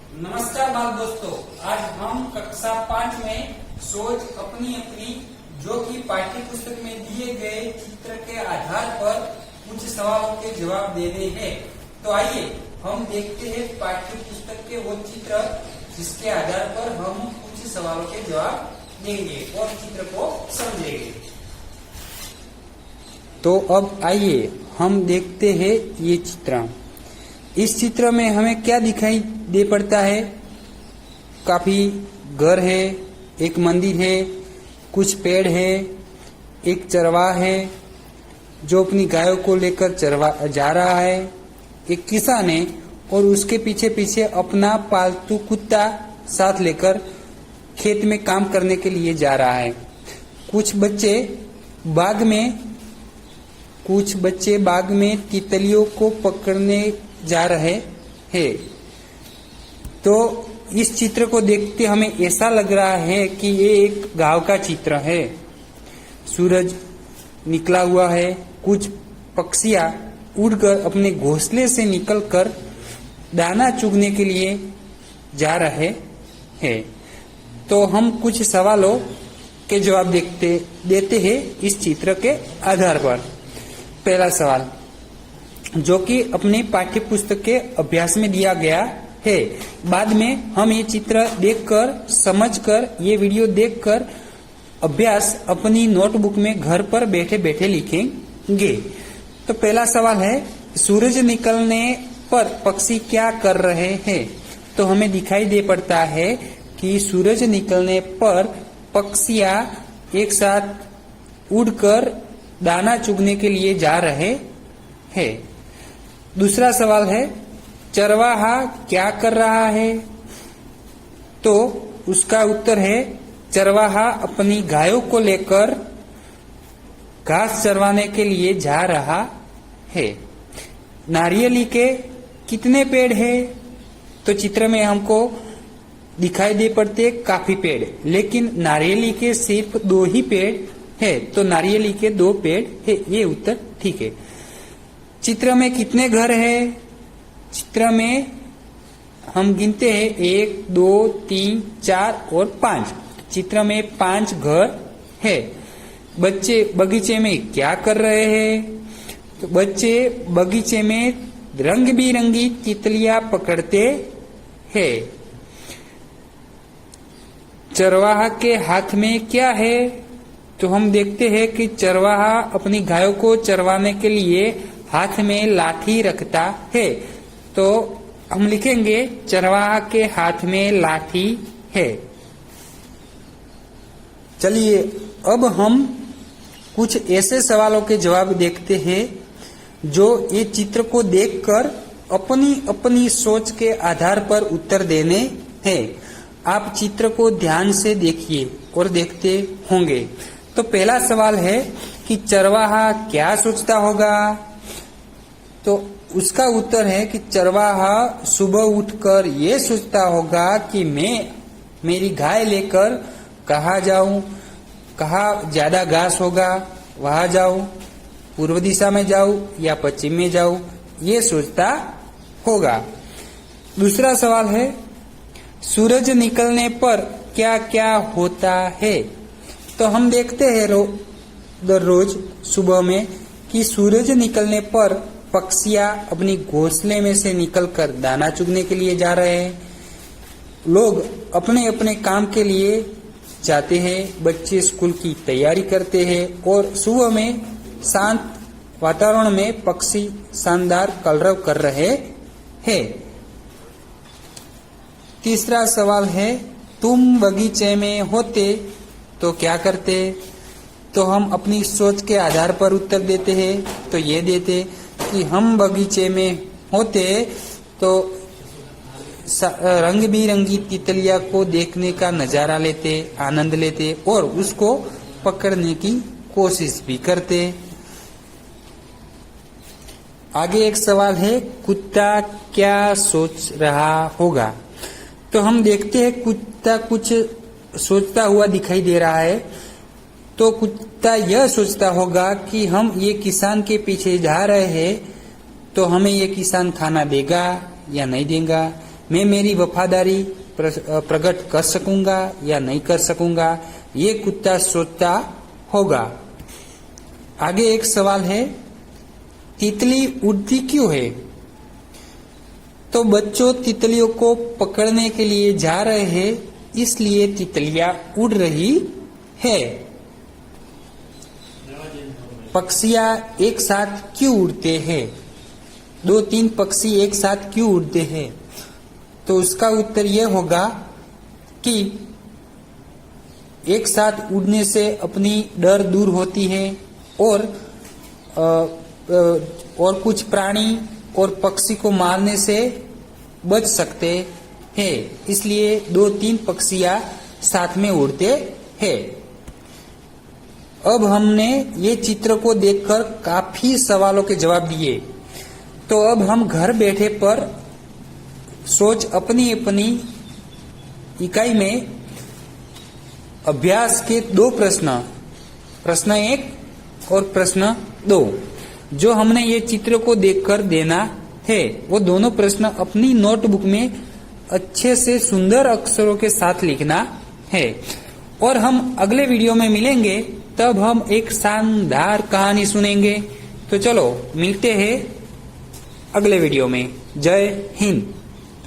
नमस्कार बाल दोस्तों, आज हम कक्षा 5 में सोच अपनी अपनी जो कि पाठ्य पुस्तक में दिए गए चित्र के आधार पर कुछ सवालों के जवाब दे रहे हैं। तो आइए हम देखते हैं पाठ्य पुस्तक के वो चित्र जिसके आधार पर हम कुछ सवालों के जवाब देंगे और चित्र को समझेंगे। तो अब आइए हम देखते हैं ये चित्र। इस चित्र में हमें क्या दिखाई दे पड़ता है? काफी घर है, एक मंदिर है, कुछ पेड़ है, एक चरवाहा है जो अपनी गायों को लेकर जा रहा है, एक किसान है और उसके पीछे पीछे अपना पालतू कुत्ता साथ लेकर खेत में काम करने के लिए जा रहा है। कुछ बच्चे बाग में तितलियों को पकड़ने जा रहे हैं। तो इस चित्र को देखते हमें ऐसा लग रहा है कि ये एक गांव का चित्र है। सूरज निकला हुआ है, कुछ पक्षियां उड़कर अपने घोंसले से निकलकर दाना चुगने के लिए जा रहे हैं। तो हम कुछ सवालों के जवाब देते हैं इस चित्र के आधार पर। पहला सवाल जो कि अपने पाठ्य पुस्तक के अभ्यास में दिया गया है। बाद में हम ये चित्र देखकर, समझकर, ये वीडियो देखकर अभ्यास अपनी नोटबुक में घर पर बैठे बैठे लिखेंगे। तो पहला सवाल है, सूरज निकलने पर पक्षी क्या कर रहे हैं? तो हमें दिखाई दे पड़ता है कि सूरज निकलने पर पक्षियां एक साथ उड़कर दाना चुगने के लिए जा रहे हैं। दूसरा सवाल है, चरवाहा क्या कर रहा है? तो उसका उत्तर है, चरवाहा अपनी गायों को लेकर घास चरवाने के लिए जा रहा है। नारियली के कितने पेड़ हैं? तो चित्र में हमको दिखाई दे पड़ते काफी पेड़, लेकिन नारियली के सिर्फ 2 ही पेड़ है। तो नारियली के 2 पेड़ है, ये उत्तर ठीक है। चित्र में कितने घर है? चित्र में हम गिनते हैं 1, 2, 3, 4 और 5। चित्र में 5 घर है। बच्चे बगीचे में क्या कर रहे हैं? तो बच्चे बगीचे में रंग बिरंगी तितलियां पकड़ते हैं। चरवाहा के हाथ में क्या है? तो हम देखते हैं कि चरवाहा अपनी गायों को चरवाने के लिए हाथ में लाठी रखता है। तो हम लिखेंगे चरवाहा के हाथ में लाठी है। चलिए अब हम कुछ ऐसे सवालों के जवाब देखते हैं जो ये चित्र को देखकर अपनी अपनी सोच के आधार पर उत्तर देने हैं। आप चित्र को ध्यान से देखिए और देखते होंगे। तो पहला सवाल है कि चरवाहा क्या सोचता होगा? तो उसका उत्तर है कि चरवाहा सुबह उठकर ये सोचता होगा कि मैं मेरी गाय लेकर कहाँ जाऊं, कहाँ ज्यादा घास होगा वहां जाऊं, पूर्व दिशा में जाऊं या पश्चिम में जाऊं, ये सोचता होगा। दूसरा सवाल है, सूरज निकलने पर क्या क्या होता है? तो हम देखते हैं दररोज सुबह में कि सूरज निकलने पर पक्षियां अपनी घोंसले में से निकलकर दाना चुगने के लिए जा रहे हैं। लोग अपने अपने काम के लिए जाते हैं, बच्चे स्कूल की तैयारी करते हैं और सुबह में शांत वातावरण में पक्षी शानदार कलरव कर रहे हैं। तीसरा सवाल है, तुम बगीचे में होते तो क्या करते? तो हम अपनी सोच के आधार पर उत्तर देते हैं। तो ये देते कि हम बगीचे में होते तो रंग बिरंगी तितलियां को देखने का नजारा लेते, आनंद लेते और उसको पकड़ने की कोशिश भी करते। आगे एक सवाल है, कुत्ता क्या सोच रहा होगा? तो हम देखते हैं कुत्ता कुछ सोचता हुआ दिखाई दे रहा है। तो कुत्ता यह सोचता होगा कि हम ये किसान के पीछे जा रहे हैं तो हमें ये किसान खाना देगा या नहीं देगा, मैं मेरी वफादारी प्रकट कर सकूंगा या नहीं कर सकूंगा, ये कुत्ता सोचता होगा। आगे एक सवाल है, तितली उड़ती क्यों है? तो बच्चों, तितलियों को पकड़ने के लिए जा रहे हैं, इसलिए तितलियां उड़ रही है। पक्षियां एक साथ क्यों उड़ते हैं? 2-3 पक्षी एक साथ क्यों उड़ते हैं? तो उसका उत्तर यह होगा कि एक साथ उड़ने से अपनी डर दूर होती है और कुछ प्राणी और पक्षी को मारने से बच सकते हैं, इसलिए 2-3 पक्षियां साथ में उड़ते हैं। अब हमने ये चित्र को देखकर काफी सवालों के जवाब दिए, तो अब हम घर बैठे पर सोच अपनी अपनी इकाई में अभ्यास के 2 प्रश्न, प्रश्न 1 और प्रश्न 2, जो हमने ये चित्र को देखकर देना है, वो दोनों प्रश्न अपनी नोटबुक में अच्छे से सुंदर अक्षरों के साथ लिखना है। और हम अगले वीडियो में मिलेंगे, तब हम एक शानदार कहानी सुनेंगे। तो चलो मिलते हैं अगले वीडियो में। जय हिंद।